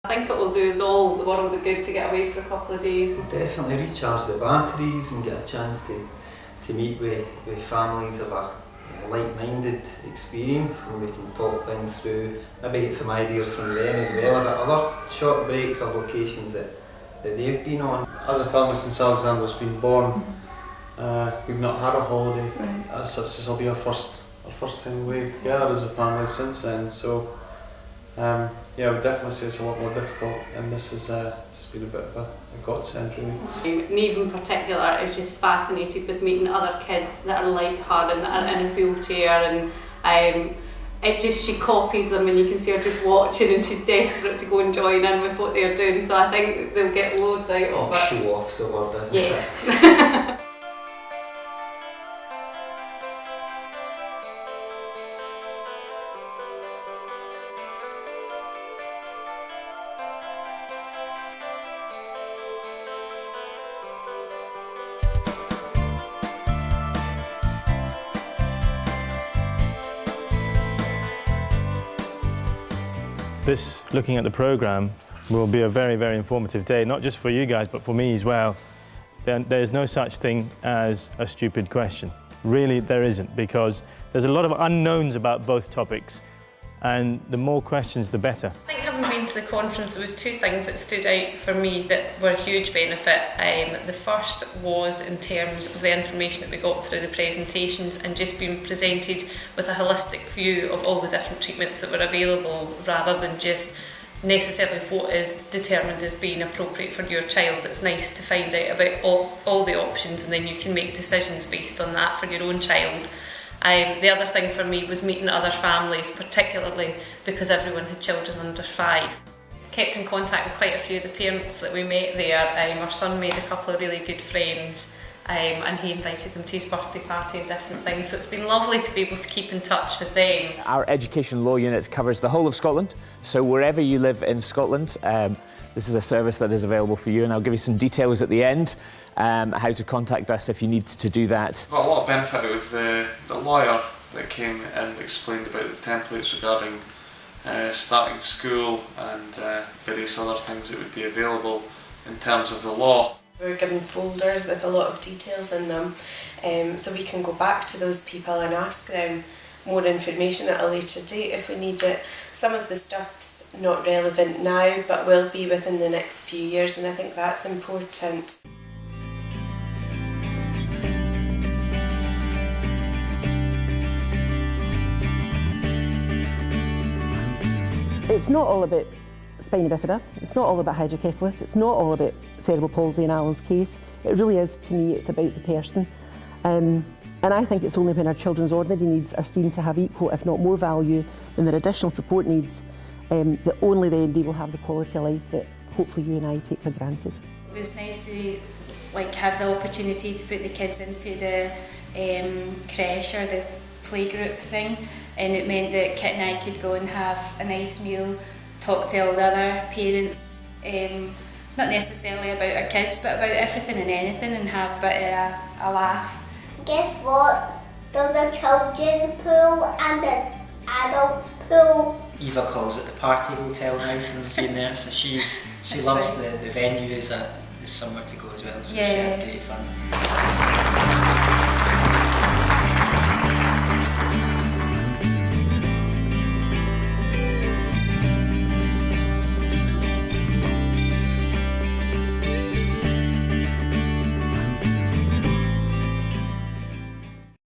I think it will do us all the world of good to get away for a couple of days. Definitely recharge the batteries and get a chance to meet with families of a like-minded experience, and we can talk things through, maybe get some ideas from them as well about other short breaks or locations that they've been on. As a family, since Alexander's been born, we've not had a holiday as such. This will be our first time away together as a family since then, so yeah, I would definitely say it's a lot more difficult, and this has been a bit of a godsend really. Neve in particular is just fascinated with meeting other kids that are like her and that are in a wheelchair, and she copies them, and you can see her just watching, and she's desperate to go and join in with what they're doing, so I think they'll get loads out of it. Show off's the word, isn't it? Yes. This, looking at the programme, will be a very, very informative day, not just for you guys, but for me as well. There's no such thing as a stupid question. Really, there isn't, because there's a lot of unknowns about both topics, and the more questions, the better. I think having been to the conference, there was two things that stood out for me that were a huge benefit. The first was in terms of the information that we got through the presentations, and just being presented with a holistic view of all the different treatments that were available, rather than just necessarily what is determined as being appropriate for your child. It's nice to find out about all the options, and then you can make decisions based on that for your own child. The other thing for me was meeting other families, particularly because everyone had children under 5. Kept in contact with quite a few of the parents that we met there. Our son made a couple of really good friends, and he invited them to his birthday party and different things, so it's been lovely to be able to keep in touch with them. Our Education Law Unit covers the whole of Scotland, so wherever you live in Scotland, this is a service that is available for you, and I'll give you some details at the end, how to contact us if you need to do that. Got a lot of benefit out of the lawyer that came and explained about the templates regarding starting school and various other things that would be available in terms of the law. We're given folders with a lot of details in them, so we can go back to those people and ask them more information at a later date if we need it. Some of the stuff's not relevant now, but will be within the next few years, and I think that's important. It's not all about spina bifida, it's not all about hydrocephalus, it's not all about cerebral palsy in Alan's case. It really is, to me, it's about the person. And I think it's only when our children's ordinary needs are seen to have equal, if not more value than their additional support needs, that only then they will have the quality of life that hopefully you and I take for granted. It was nice to have the opportunity to put the kids into the creche or the playgroup thing, and it meant that Kit and I could go and have a nice meal, talk to all the other parents, not necessarily about our kids, but about everything and anything, and have a bit of a laugh. Guess what? There's a children's pool and an adults pool. Eva calls it the party hotel now from seeing there, so she loves the venue is somewhere to go as well, so she had great fun.